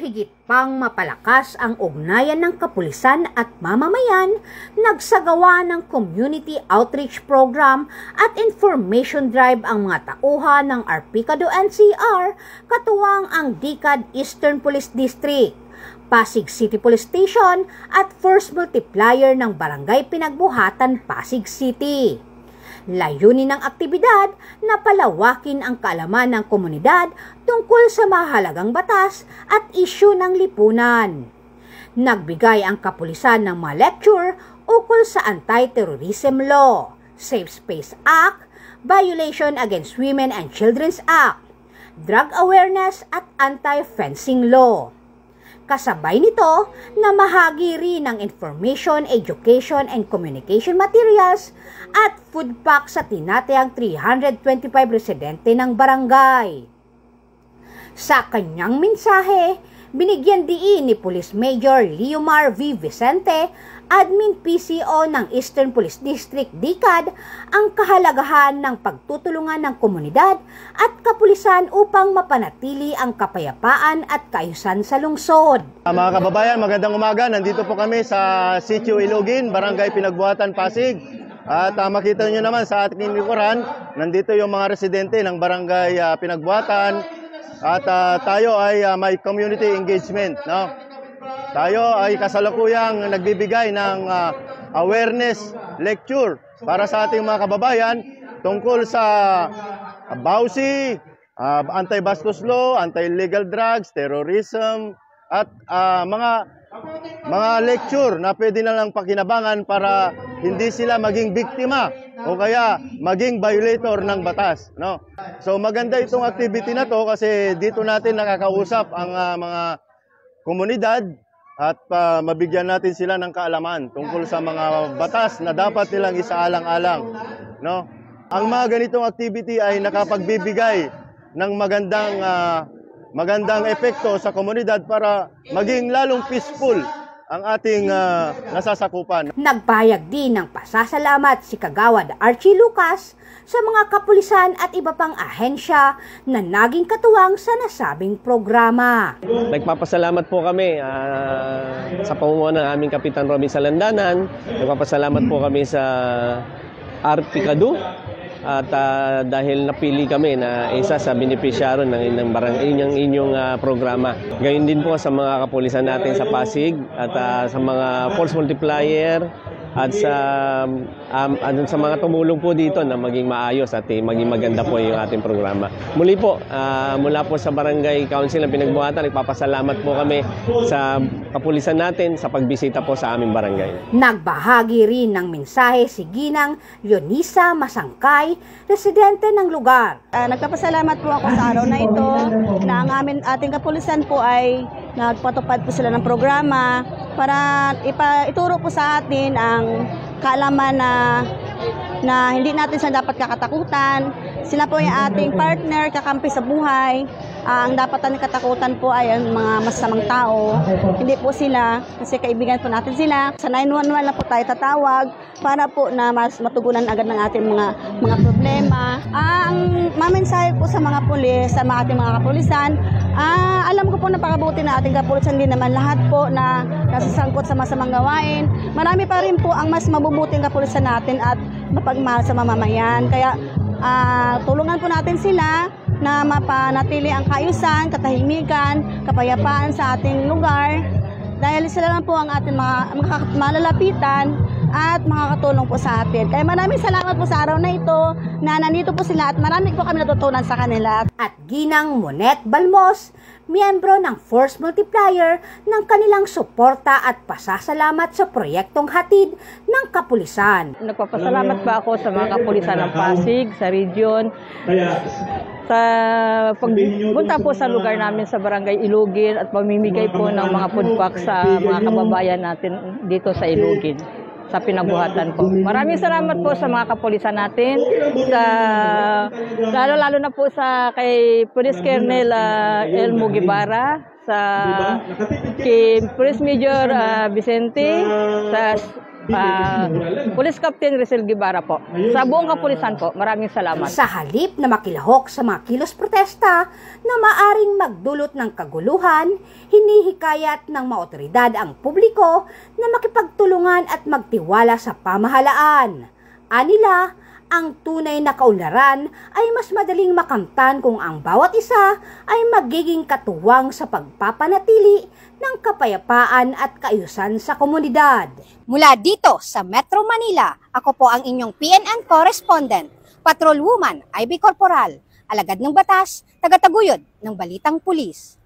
higit pang mapalakas ang ugnayan ng kapulisan at mamamayan, nagsagawa ng community outreach program at information drive ang mga tauhan ng Arpicado NCR, katuwang ang DICAD Eastern Police District, Pasig City Police Station at Force Multiplier ng Barangay Pinagbuhatan, Pasig City. Layunin ng aktibidad na palawakin ang kaalaman ng komunidad tungkol sa mahalagang batas at isyu ng lipunan. Nagbigay ang kapulisan ng mga lecture ukol sa Anti-Terrorism Law, Safe Space Act, Violation Against Women and Children's Act, Drug Awareness at Anti-Fencing Law. Kasabay nito na mahagi rin ng information, education, and communication materials at food pack sa tinatayang 325 residente ng barangay. Sa kanyang mensahe, binigyan diin ni Police Major Leomar V. Vicente, Admin PCO ng Eastern Police District DICAD, ang kahalagahan ng pagtutulungan ng komunidad at kapulisan upang mapanatili ang kapayapaan at kaayusan sa lungsod. Mga kababayan, magandang umaga. Nandito po kami sa Sitio Ilugin, Barangay Pinagbuhatan, Pasig. At makita nyo naman sa ating likuran, nandito yung mga residente ng Barangay Pinagbuhatan. At tayo ay may community engagement, no? Tayo ay kasalukuyang nagbibigay ng awareness lecture para sa ating mga kababayan tungkol sa BAUSI, anti-bastos law, anti-illegal drugs, terrorism, at mga lecture na pwede na lang pakinabangan para hindi sila maging biktima o kaya maging violator ng batas, no? So maganda itong activity na to kasi dito natin nakakausap ang mga komunidad at mabigyan natin sila ng kaalaman tungkol sa mga batas na dapat nilang isaalang-alang, no? Ang mga ganitong activity ay nakapagbibigay ng magandang epekto sa komunidad para maging lalong peaceful ang ating nasasakupan. Nagpahayag din ng pasasalamat si Kagawad Archie Lucas sa mga kapulisan at iba pang ahensya na naging katuwang sa nasabing programa. Nagpapasalamat po kami sa pamumuno ng aming Kapitan Robin Salandanan. Nagpapasalamat po kami sa Arpicado at dahil napili kami na isa sa benepisyaro ng inyong programa. Gayon din po sa mga kapulisan natin sa Pasig at sa mga Force Multiplier at sa mga tumulong po dito na maging maayos at maging maganda po yung ating programa. Muli po, mula po sa Barangay Council ng Pinagbuhatan, nagpapasalamat po kami sa kapulisan natin sa pagbisita po sa aming barangay. Nagbahagi rin ng mensahe si Ginang Leonisa Masangkay, residente ng lugar. Nagpapasalamat po ako sa araw na ito na ang ating kapulisan po ay nagpatupad po sila ng programa para ituro po sa atin ang kaalaman na hindi natin sila dapat kakatakutan. Sila po yung ating partner, kakampi sa buhay. Ang dapat natin katakutan po ay ang mga masamang tao. Hindi po sila, kasi kaibigan po natin sila. Sa 911 na po tayo tatawag para po na mas matugunan agad ng ating mga problema. Ang mamensahe po sa mga pulis, sa ating mga kapulisan, alam ko po napakabuti na ating kapulisan, din naman lahat po na nasasangkot sa masamang gawain. Marami pa rin po ang mas mabubuting kapulisan natin at mapagmahal sa mamamayan. Kaya tulungan po natin sila na mapanatili ang kaayusan, katahimikan, kapayapaan sa ating lugar. Dahil sila lang po ang ating malalapitan at makakatulong po sa atin. Kaya maraming salamat po sa araw na ito na nandito po sila at marami po kami natutunan sa kanila. At Ginang Monet Balmos, miyembro ng Force Multiplier, ng kanilang suporta at pasasalamat sa proyektong hatid ng kapulisan. Nagpapasalamat pa ako sa mga kapulisan ng Pasig, sa region, sa pagpunta po sa lugar namin sa Barangay Ilugin at pamimigay po ng mga food pack sa mga kababayan natin dito sa Ilugin, sa Pinagbuhatan po. Maraming salamat po sa mga kapulisan natin, lalo na po sa kay Police Colonel Elmo Guevara, kay Police Major Vicente, sa Police Captain Rizal Guevara po. Sa buong kapulisan po, maraming salamat. Sa halip na makilahok sa mga kilos protesta na maaring magdulot ng kaguluhan, hinihikayat ng mga otoridad ang publiko na makipagtulungan at magtiwala sa pamahalaan. Anila, ang tunay na kaunlaran ay mas madaling makamtan kung ang bawat isa ay magiging katuwang sa pagpapanatili ng kapayapaan at kaayusan sa komunidad. Mula dito sa Metro Manila, ako po ang inyong PNN correspondent, Patrolwoman Ivy Corporal, alagad ng batas, tagataguyod ng Balitang Pulis.